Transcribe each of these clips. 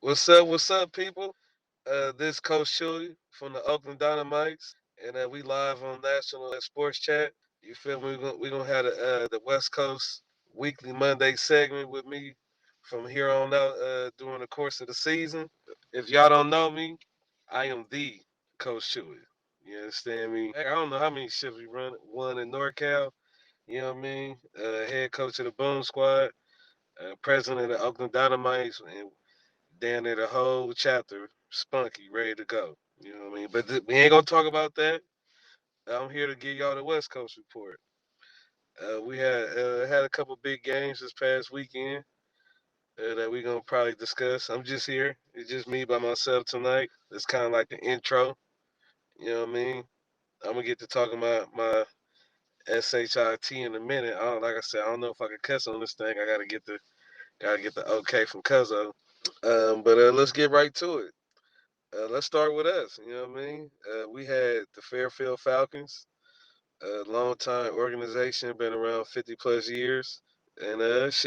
What's up, people? This Coach Chewy from the Oakland Dynamites, and we live on National Sports Chat. You feel me? We're gonna have the West Coast weekly Monday segment with me from here on out during the course of the season. If y'all don't know me, I am the Coach Chewy. You understand me? I don't know how many shifts we won in NorCal. You know what I mean? Head coach of the Boom Squad, president of the Oakland Dynamites, and down there the whole chapter spunky, ready to go. You know what I mean? But we ain't gonna talk about that. I'm here to give y'all the West Coast report. We had a couple big games this past weekend that we gonna probably discuss. I'm just here. It's just me by myself tonight. It's kind of like the intro. You know what I mean? I'm gonna get to talking about my shit in a minute. Like I said, I don't know if I can cuss on this thing. I gotta get the okay from Cuzzo. But let's get right to it. Let's start with us. You know what I mean? We had the Fairfield Falcons, a long time organization, been around 50 plus years. And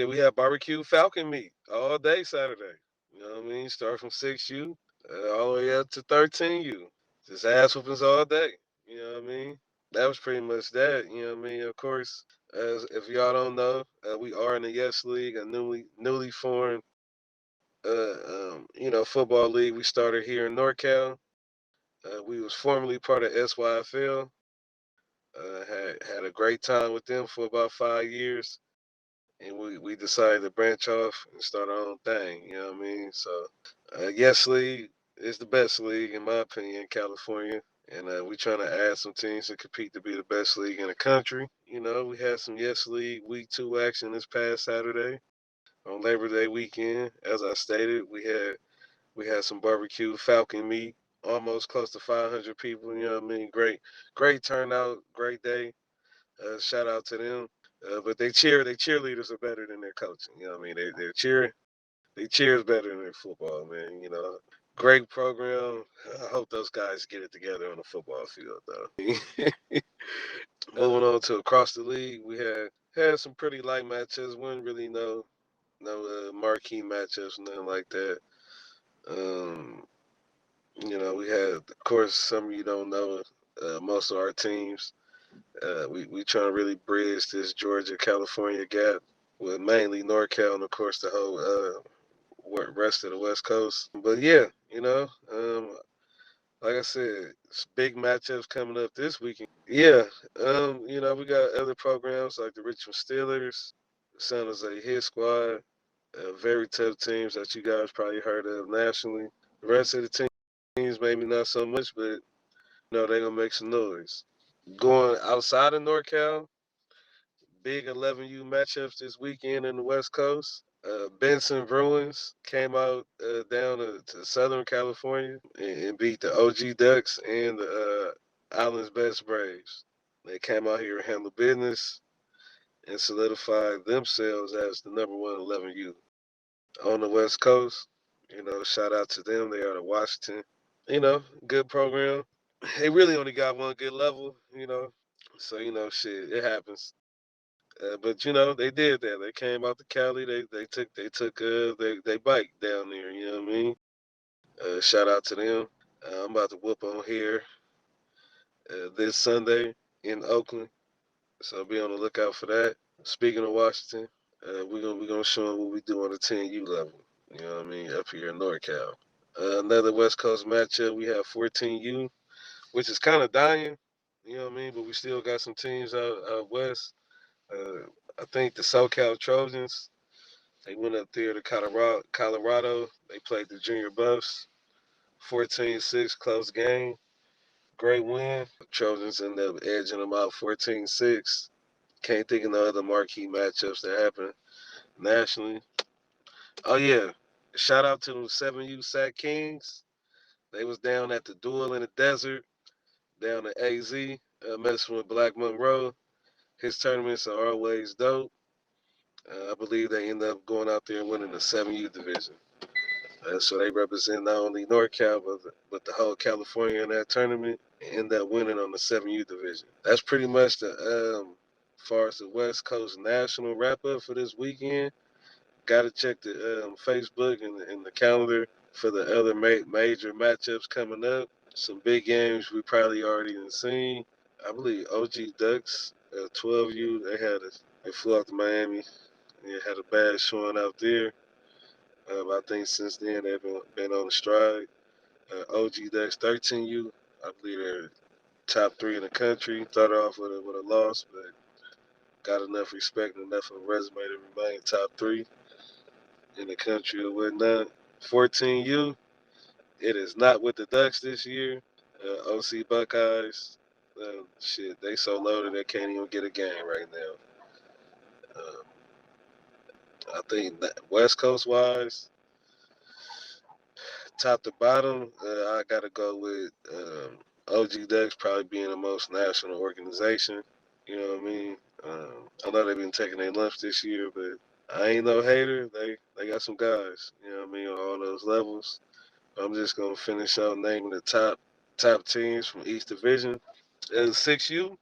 we had barbecue falcon meat all day Saturday. You know what I mean? Start from 6U all the way up to 13U. Just ass whoopings all day. You know what I mean? That was pretty much that. You know what I mean? Of course, as if y'all don't know, we are in the Yes League, a newly formed football league we started here in NorCal. We was formerly part of SYFL. Had a great time with them for about 5 years, and we decided to branch off and start our own thing. You know what I mean? So, Yes League is the best league in my opinion in California, and we trying to add some teams to compete to be the best league in the country. You know, we had some Yes League Week 2 action this past Saturday on Labor Day weekend. As I stated, we had some barbecue falcon meat, almost close to 500 people. You know what I mean? Great turnout, great day. Shout out to them. But they cheerleaders are better than their coaching. You know what I mean? They cheers better than their football, man. You know, great program. I hope those guys get it together on the football field, though. Moving on to across the league, we had some pretty light matchups. Wasn't really no marquee matchups, nothing like that. Um, we had, of course, some of you don't know, most of our teams. We trying to really bridge this Georgia California gap with mainly NorCal and of course the whole rest of the West Coast. But yeah, like I said, it's big matchups coming up this weekend. Yeah, we got other programs like the Richmond Steelers, San Jose Hit Squad, very tough teams that you guys probably heard of nationally. The rest of the teams maybe not so much, but they're gonna make some noise. Going outside of NorCal, big 11U matchups this weekend in the West Coast. Benson Bruins came out down to Southern California and beat the OG Ducks and the Island's Best Braves. They came out here and handled business and solidified themselves as the number one 11U on the West Coast. Shout out to them. They are the Washington. Good program. They really only got one good level. So shit, it happens. But they did that. They came out to Cali. They bike down there. You know what I mean? Shout out to them. I'm about to whoop on here this Sunday in Oakland, so be on the lookout for that. Speaking of Washington, we gonna show them what we do on the 10U level. You know what I mean? Up here in NorCal. Another West Coast matchup. We have 14U, which is kind of dying. You know what I mean? But we still got some teams out west. Uh, I think the SoCal Trojans. They went up there to Colorado. They played the Junior Buffs. 14-6, close game. Great win. Trojans ended up edging them out 14-6. Can't think of no other marquee matchups that happened nationally. Oh, yeah. Shout out to them 7U Sac Kings. They was down at the Duel in the Desert, down at AZ, messing with Black Monroe. His tournaments are always dope. I believe they end up going out there and winning the 7U division. So they represent not only NorCal, but the whole California in that tournament and end up winning on the 7U division. That's pretty much the as far as the West Coast National wrap up for this weekend. Got to check the Facebook and the calendar. For the other major matchups coming up, some big games we probably already done seen. I believe OG Ducks, 12U, they flew out to Miami and had a bad showing out there. I think since then they've been on the stride. OG Ducks 13U, I believe they're top three in the country. Started off with a loss, but got enough respect and enough of a resume to remain top three in the country or whatnot. 14U, it is not with the Ducks this year. OC Buckeyes, shit, they so loaded they can't even get a game right now. Uh, I think that West Coast wise, top to bottom, I gotta go with OG Ducks probably being the most national organization. You know what I mean? I know they've been taking their lumps this year, but I ain't no hater. They got some guys. You know what I mean on all those levels. I'm just gonna finish out naming the top teams from each division. And 6U,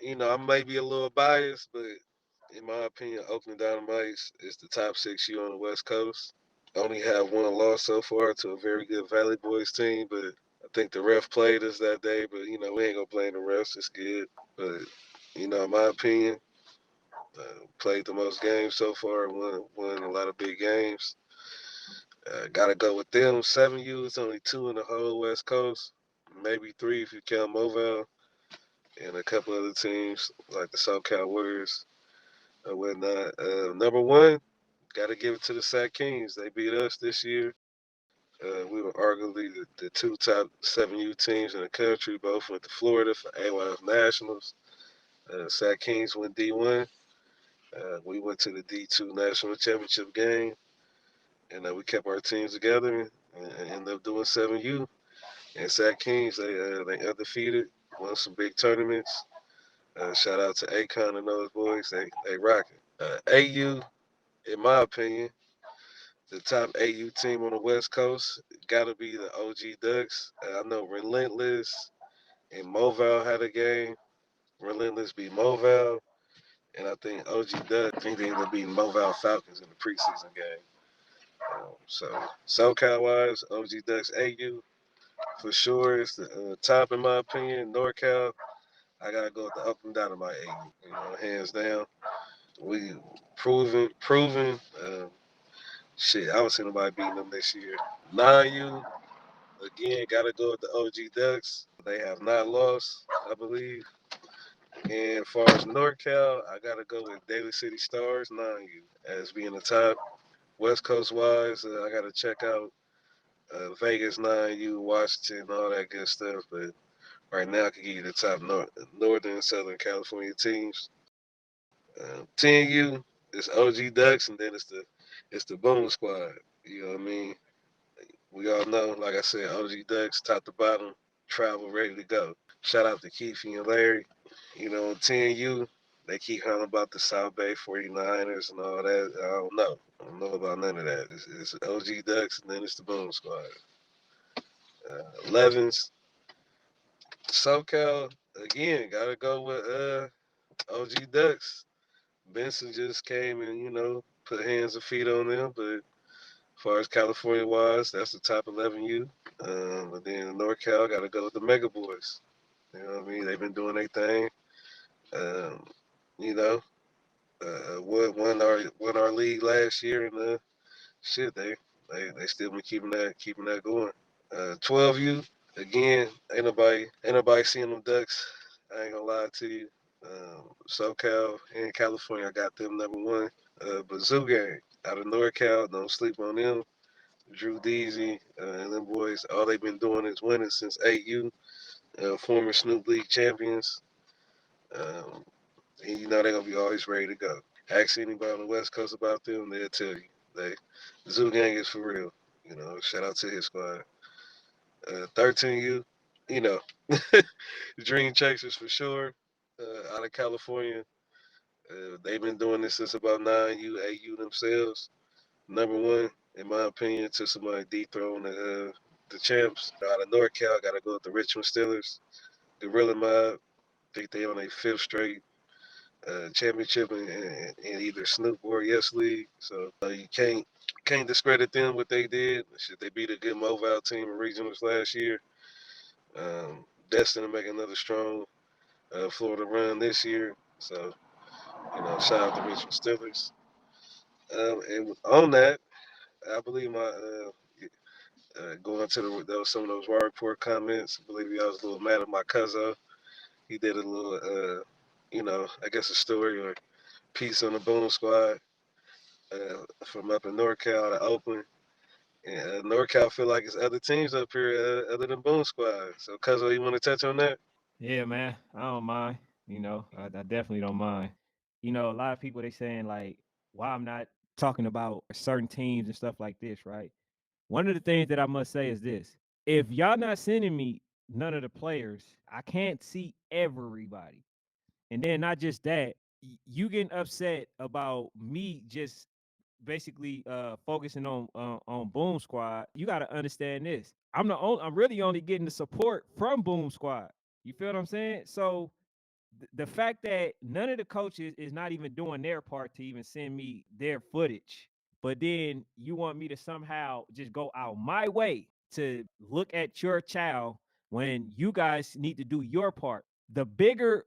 I may be a little biased, but in my opinion, Oakland Dynamites is the top 6U on the West Coast. Only have one loss so far to a very good Valley Boys team, but I think the ref played us that day. But we ain't gonna blame the refs. It's good, but in my opinion, played the most games so far. Won a lot of big games. Gotta go with them. 7U is only two in the whole West Coast, maybe three if you count Mobile and a couple other teams like the SoCal Warriors or whatnot. Number one, got to give it to the Sac Kings. They beat us this year. We were arguably the two top 7U teams in the country. Both went to Florida for AYF Nationals. Sac Kings went D1. We went to the D2 National Championship game, and we kept our teams together and ended up doing 7U. And Sac Kings, they undefeated, won some big tournaments. Shout out to Akon and those boys. They rocking. AU, in my opinion, the top AU team on the West Coast got to be the OG Ducks. I know Relentless and Movile had a game. Relentless beat Movile, and I think OG Ducks, I think they ended up beating Movile Falcons in the preseason game. So SoCal wise, OG Ducks AU for sure is the top in my opinion. NorCal, I gotta go with the Up and Down of my AU. Hands down. We proven. Shit, I don't see nobody beating them this year. 9U, again, gotta go with the OG Ducks. They have not lost, I believe. And as far as NorCal, I gotta go with Daly City Stars, 9U, as being the top. West Coast wise, I gotta check out Vegas, 9U, Washington, all that good stuff. But right now, I can give you the top Northern and Southern California teams. 10U is OG Ducks, and then it's the Boom Squad. You know what I mean? We all know, like I said, OG Ducks, top to bottom, travel, ready to go. Shout out to Keefe and Larry. 10U, they keep hollering about the South Bay 49ers and all that. I don't know. I don't know about none of that. It's OG Ducks, and then it's the Boom Squad. 11s, SoCal, again, got to go with OG Ducks. Benson just came and, put hands and feet on them, but as far as California wise, that's the top 11U. But then NorCal got to go with the Mega Boys. You know what I mean? They've been doing their thing. Um, you know, won our league last year, and shit, they still been keeping that going. 12U, again, ain't nobody seeing them Ducks. I ain't gonna lie to you. SoCal and California, I got them number one. But Zoo Gang out of NorCal, don't sleep on them. Drew Deasy and them boys, all they've been doing is winning since 8U, former Snoop League champions. Um, and they're gonna be always ready to go. Ask anybody on the West Coast about them, they'll tell you. They Zoo Gang is for real. Shout out to his squad. 13U, you know, Dream Chasers for sure. Out of California, they've been doing this since about 9U, 8U themselves. Number one, in my opinion, to somebody dethrone the champs. Out of NorCal, gotta go with the Richmond Steelers. Gorilla Mob, think they on their fifth straight championship in either Snoop or Yes League. So you can't discredit them what they did. Shit, they beat a good Mobile team in regionals last year. Destined to make another strong Florida run this year. So shout out to Richmond Steelers. And on that, I believe my going to some of those War Report comments. I believe I was a little mad at my cousin. He did a little, I guess a story or piece on the Boom Squad from up in NorCal to Oakland. And NorCal feel like it's other teams up here other than Boom Squad. So, cousin, you want to touch on that? Yeah, man. I don't mind. I definitely don't mind. A lot of people they saying like why I'm not talking about certain teams and stuff like this, right? One of the things that I must say is this. If y'all not sending me none of the players, I can't see everybody. And then not just that, you getting upset about me just basically focusing on Boom Squad. You got to understand this. I'm really only getting the support from Boom Squad. You feel what I'm saying? So the fact that none of the coaches is not even doing their part to even send me their footage, but then you want me to somehow just go out my way to look at your child when you guys need to do your part. The bigger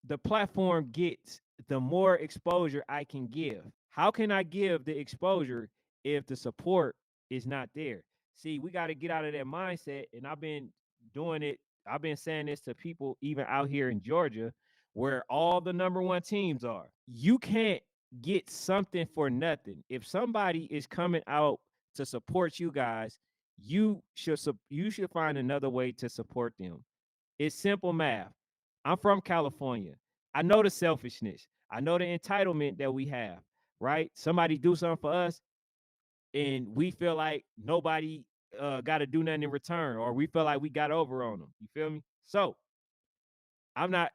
the platform gets, the more exposure I can give. How can I give the exposure if the support is not there? See, we got to get out of that mindset. And I've been doing it. I've been saying this to people even out here in Georgia, where all the number one teams are. You can't get something for nothing. If somebody is coming out to support you guys, you should find another way to support them. It's simple math. I'm from California. I know the selfishness. I know the entitlement that we have, right? Somebody do something for us and we feel like nobody got to do nothing in return, or we feel like we got over on them. You feel me? So I'm not,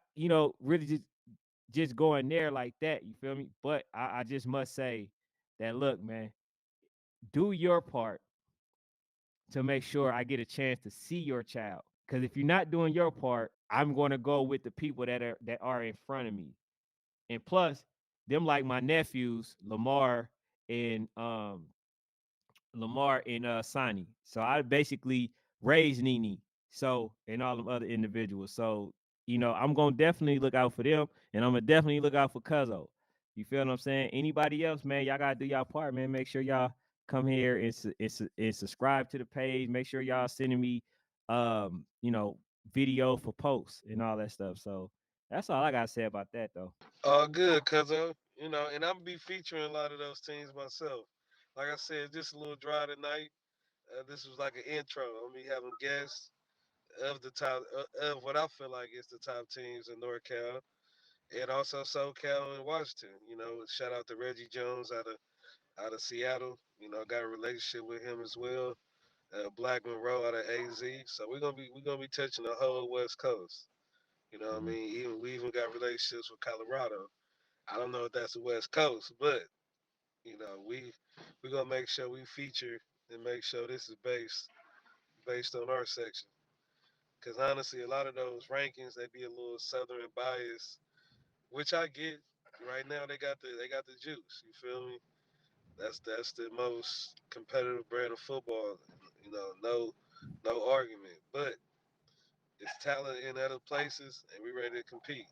really just going there like that. You feel me? But I just must say that look, man, do your part to make sure I get a chance to see your child. Because if you're not doing your part, I'm going to go with the people that are in front of me. And plus, them like my nephews, and Lamar and Sonny. So I basically raised Nene. So and all them other individuals. So I'm gonna definitely look out for them, and I'm gonna definitely look out for Cuzzo. You feel what I'm saying? Anybody else, man? Y'all gotta do y'all part, man. Make sure y'all come here and subscribe to the page. Make sure y'all sending me, um, you know, video for posts and all that stuff. So that's all I gotta say about that, though. All good, cousin. And I'm be featuring a lot of those teams myself. Like I said, just a little dry tonight. This was like an intro. I'm be having guests of the top of what I feel like is the top teams in NorCal and also SoCal and Washington. Shout out to Reggie Jones out of Seattle. Got a relationship with him as well. Black Monroe out of AZ. So we're gonna be touching the whole West Coast. You know what I Mhm. mean? We even got relationships with Colorado. I don't know if that's the West Coast, but we're gonna make sure we feature and make sure this is based on our section. Because honestly, a lot of those rankings they be a little southern biased, which I get. Right now they got the juice. You feel me? That's the most competitive brand of football. No argument. But it's talent in other places, and we ready to compete.